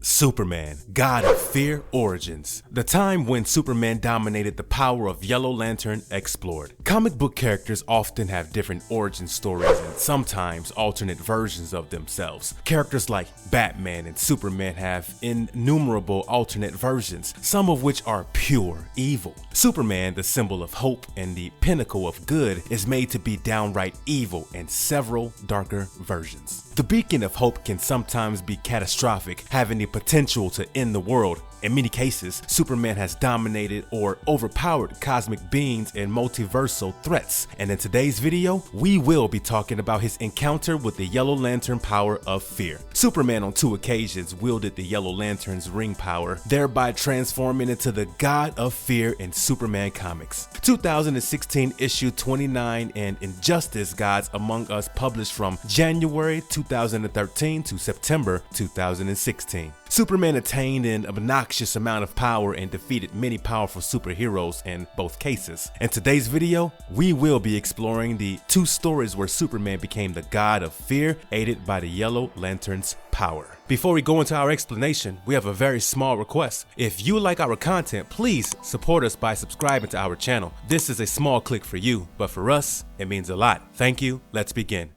Superman, God of Fear Origins. The time when Superman dominated the power of Yellow Lantern explored. Comic book characters often have different origin stories and sometimes alternate versions of themselves. Characters like Batman and Superman have innumerable alternate versions, some of which are pure evil. Superman, the symbol of hope and the pinnacle of good, is made to be downright evil in several darker versions. The beacon of hope can sometimes be catastrophic, having the potential to end the world. In many cases, Superman has dominated or overpowered cosmic beings and multiversal threats. And in today's video, we will be talking about his encounter with the Yellow Lantern power of fear. Superman on 2 occasions wielded the Yellow Lantern's ring power, thereby transforming into the God of Fear in Superman comics. 2016 issue 29 and Injustice Gods Among Us published from January 2013 to September 2016. Superman attained an obnoxious amount of power and defeated many powerful superheroes in both cases. In today's video, we will be exploring the 2 stories where Superman became the God of fear, aided by the Yellow Lantern's power. Before we go into our explanation, we have a very small request. If you like our content, please support us by subscribing to our channel. This is a small click for you, but for us, it means a lot. Thank you. Let's begin.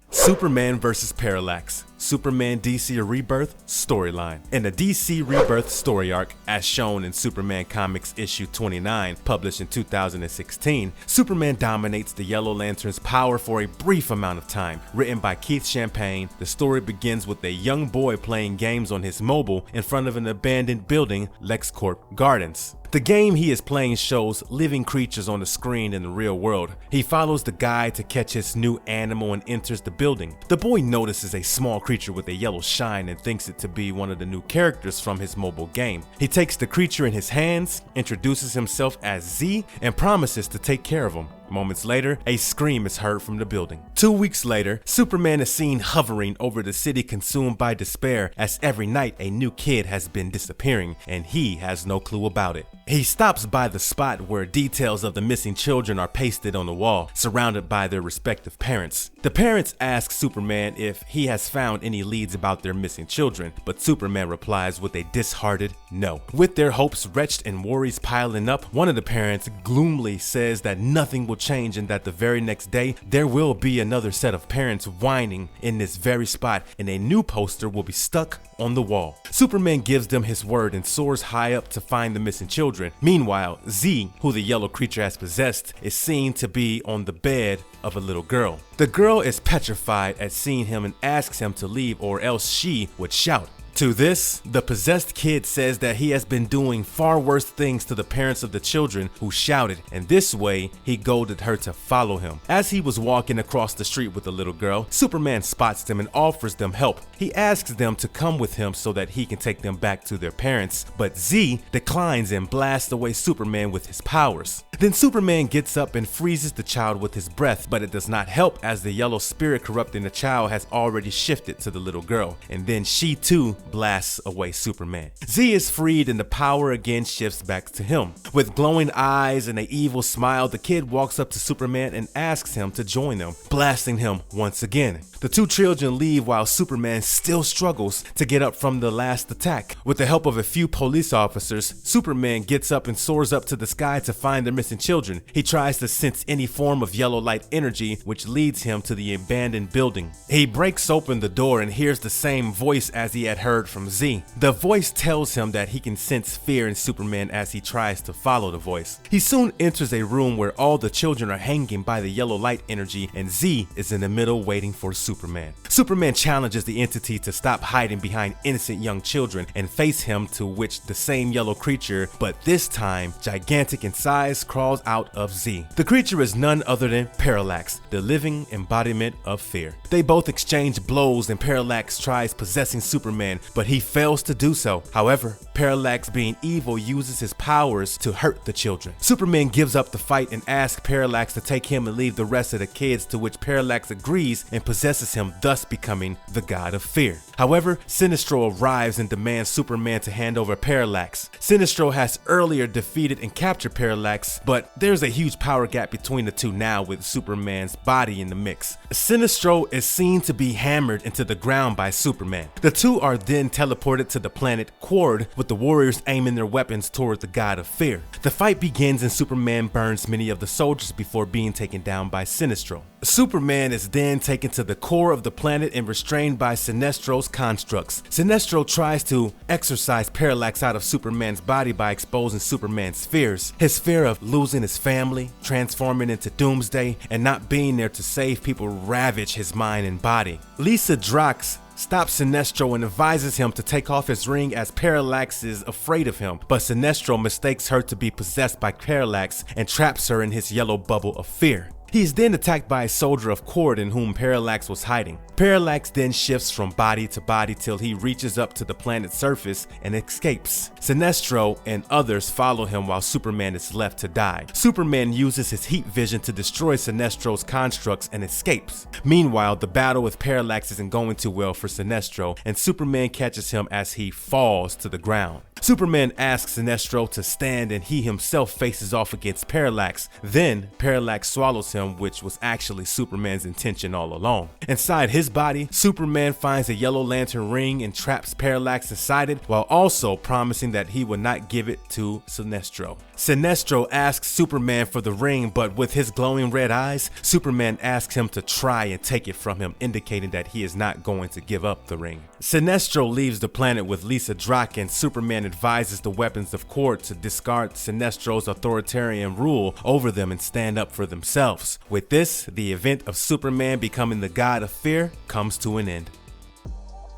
Superman vs. Parallax, Superman DC Rebirth storyline. In the DC Rebirth story arc, as shown in Superman Comics issue 29, published in 2016, Superman dominates the Yellow Lantern's power for a brief amount of time. Written by Keith Champagne, the story begins with a young boy playing games on his mobile in front of an abandoned building, LexCorp Gardens. The game he is playing shows living creatures on the screen in the real world. He follows the guide to catch his new animal and enters the building. The boy notices a small creature with a yellow shine and thinks it to be one of the new characters from his mobile game. He takes the creature in his hands, introduces himself as Z, and promises to take care of him. Moments later, a scream is heard from the building. 2 weeks later, Superman is seen hovering over the city consumed by despair as every night a new kid has been disappearing and he has no clue about it. He stops by the spot where details of the missing children are pasted on the wall, surrounded by their respective parents. The parents ask Superman if he has found any leads about their missing children, but Superman replies with a disheartened no. With their hopes wretched and worries piling up, one of the parents gloomily says that nothing will change and that the very next day there will be another set of parents whining in this very spot and a new poster will be stuck on the wall. Superman gives them his word and soars high up to find the missing children. Meanwhile, Z, who the yellow creature has possessed, is seen to be on the bed of a little girl. The girl is petrified at seeing him and asks him to leave or else she would shout. To this, the possessed kid says that he has been doing far worse things to the parents of the children who shouted, and this way he goaded her to follow him. As he was walking across the street with the little girl, Superman spots them and offers them help. He asks them to come with him so that he can take them back to their parents, but Z declines and blasts away Superman with his powers. Then Superman gets up and freezes the child with his breath, but it does not help as the yellow spirit corrupting the child has already shifted to the little girl, and then she too blasts away Superman. Z is freed and the power again shifts back to him. With glowing eyes and an evil smile, the kid walks up to Superman and asks him to join them, blasting him once again. The 2 children leave while Superman still struggles to get up from the last attack. With the help of a few police officers, Superman gets up and soars up to the sky to find their missing children. He tries to sense any form of yellow light energy, which leads him to the abandoned building. He breaks open the door and hears the same voice as he had heard from Z. The voice tells him that he can sense fear in Superman as he tries to follow the voice. He soon enters a room where all the children are hanging by the yellow light energy and Z is in the middle waiting for Superman. Superman challenges the entity to stop hiding behind innocent young children and face him, to which the same yellow creature, but this time gigantic in size, crawls out of Z. The creature is none other than Parallax, the living embodiment of fear. They both exchange blows and Parallax tries possessing Superman, but he fails to do so. However, Parallax, being evil, uses his powers to hurt the children. Superman gives up the fight and asks Parallax to take him and leave the rest of the kids, to which Parallax agrees and possesses him, thus becoming the God of Fear. However, Sinestro arrives and demands Superman to hand over Parallax. Sinestro has earlier defeated and captured Parallax, but there's a huge power gap between the two now with Superman's body in the mix. Sinestro is seen to be hammered into the ground by Superman. The two are then teleported to the planet Quord, with the warriors aiming their weapons toward the god of fear. The fight begins and Superman burns many of the soldiers before being taken down by Sinestro. Superman is then taken to the core of the planet and restrained by Sinestro's constructs. Sinestro tries to exorcise Parallax out of Superman's body by exposing Superman's fears. His fear of losing his family, transforming into Doomsday, and not being there to save people ravage his mind and body. Lisa Drax stops Sinestro and advises him to take off his ring as Parallax is afraid of him, but Sinestro mistakes her to be possessed by Parallax and traps her in his yellow bubble of fear. He is then attacked by a soldier of Quord in whom Parallax was hiding. Parallax then shifts from body to body till he reaches up to the planet's surface and escapes. Sinestro and others follow him while Superman is left to die. Superman uses his heat vision to destroy Sinestro's constructs and escapes. Meanwhile, the battle with Parallax isn't going too well for Sinestro, and Superman catches him as he falls to the ground. Superman asks Sinestro to stand and he himself faces off against Parallax. Then Parallax swallows him, which was actually Superman's intention all along. Inside his body, Superman finds a Yellow Lantern ring and traps Parallax inside it, while also promising that he would not give it to Sinestro. Sinestro asks Superman for the ring, but with his glowing red eyes, Superman asks him to try and take it from him, indicating that he is not going to give up the ring. Sinestro leaves the planet with Lisa Drax, and Superman advises the weapons of Quord to discard Sinestro's authoritarian rule over them and stand up for themselves. With this, the event of Superman becoming the god of fear comes to an end.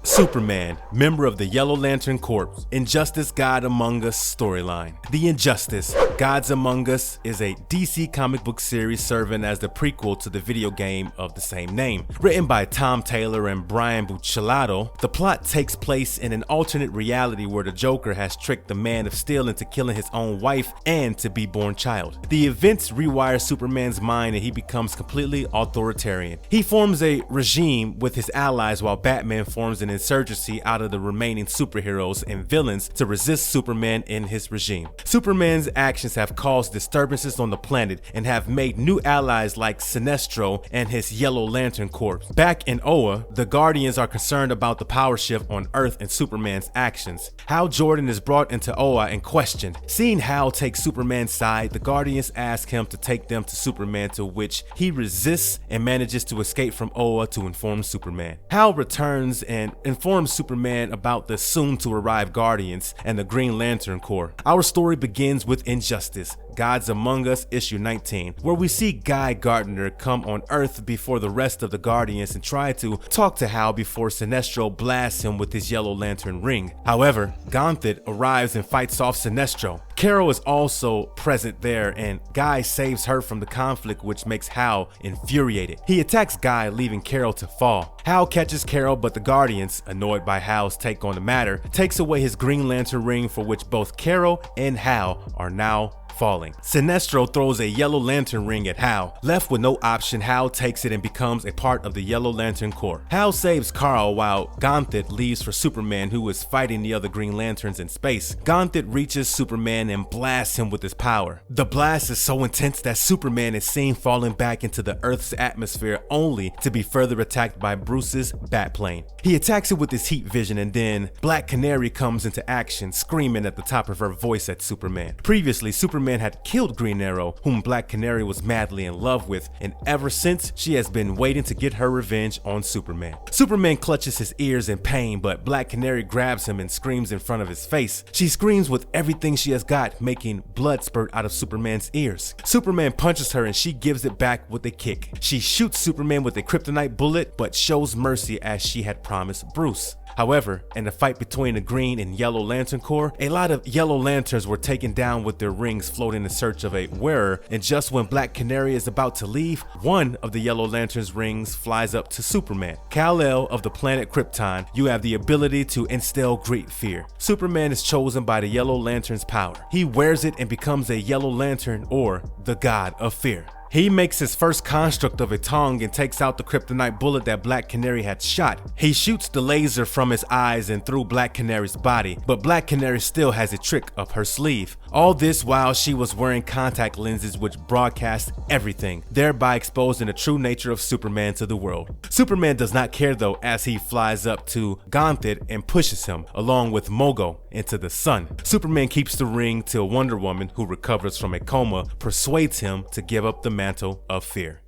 Superman, member of the Yellow Lantern Corps, Injustice God Among Us storyline. The Injustice Gods Among Us is a DC comic book series serving as the prequel to the video game of the same name. Written by Tom Taylor and Brian Buccellato, the plot takes place in an alternate reality where the Joker has tricked the Man of Steel into killing his own wife and to-be-born child. The events rewire Superman's mind and he becomes completely authoritarian. He forms a regime with his allies while Batman forms an insurgency out of the remaining superheroes and villains to resist Superman in his regime. Superman's actions have caused disturbances on the planet and have made new allies like Sinestro and his Yellow Lantern Corps. Back in Oa, the Guardians are concerned about the power shift on Earth and Superman's actions. Hal Jordan is brought into Oa and questioned. Seeing Hal take Superman's side, the Guardians ask him to take them to Superman, to which he resists and manages to escape from Oa to inform Superman. Hal returns and informs Superman about the soon-to-arrive Guardians and the Green Lantern Corps. Our story begins with Injustice, Gods Among Us issue 19, where we see Guy Gardner come on Earth before the rest of the Guardians and try to talk to Hal before Sinestro blasts him with his Yellow Lantern ring. However, Gauntlet arrives and fights off Sinestro. Carol is also present there and Guy saves her from the conflict, which makes Hal infuriated. He attacks Guy, leaving Carol to fall. Hal catches Carol, but the Guardians, annoyed by Hal's take on the matter, takes away his Green Lantern ring, for which both Carol and Hal are now falling. Sinestro throws a Yellow Lantern ring at Hal. Left with no option, Hal takes it and becomes a part of the Yellow Lantern Corps. Hal saves Carl while Gauntlet leaves for Superman, who is fighting the other Green Lanterns in space. Gauntlet reaches Superman and blasts him with his power. The blast is so intense that Superman is seen falling back into the Earth's atmosphere, only to be further attacked by Bruce's Batplane. He attacks it with his heat vision, and then Black Canary comes into action, screaming at the top of her voice at Superman. Previously, Superman had killed Green Arrow, whom Black Canary was madly in love with, and ever since, she has been waiting to get her revenge on Superman. Superman clutches his ears in pain, but Black Canary grabs him and screams in front of his face. She screams with everything she has got, making blood spurt out of Superman's ears. Superman punches her and she gives it back with a kick. She shoots Superman with a kryptonite bullet, but shows mercy as she had promised Bruce. However, in the fight between the Green and Yellow Lantern Corps, a lot of Yellow Lanterns were taken down with their rings floating in search of a wearer, and just when Black Canary is about to leave, one of the Yellow Lantern's rings flies up to Superman. Kal-El of the planet Krypton, you have the ability to instill great fear. Superman is chosen by the Yellow Lantern's power. He wears it and becomes a Yellow Lantern, or the God of Fear. He makes his first construct of a tongue and takes out the kryptonite bullet that Black Canary had shot. He shoots the laser from his eyes and through Black Canary's body, but Black Canary still has a trick up her sleeve. All this while she was wearing contact lenses which broadcast everything, thereby exposing the true nature of Superman to the world. Superman does not care though, as he flies up to Gauntlet and pushes him, along with Mogo, into the sun. Superman keeps the ring till Wonder Woman, who recovers from a coma, persuades him to give up the mantle of fear.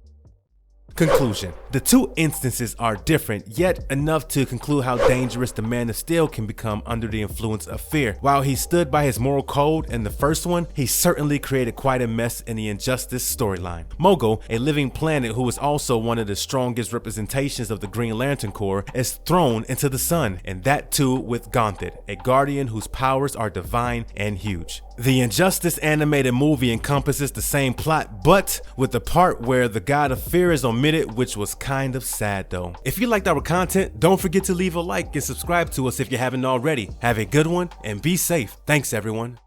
Conclusion. The two instances are different, yet enough to conclude how dangerous the Man of Steel can become under the influence of fear. While he stood by his moral code in the first one, he certainly created quite a mess in the Injustice storyline. Mogo, a living planet who is also one of the strongest representations of the Green Lantern Corps, is thrown into the sun, and that too with Gauntlet, a guardian whose powers are divine and huge. The Injustice animated movie encompasses the same plot, but with the part where the God of Fear is omitted, which was kind of sad though. If you liked our content, don't forget to leave a like and subscribe to us if you haven't already. Have a good one and be safe. Thanks everyone.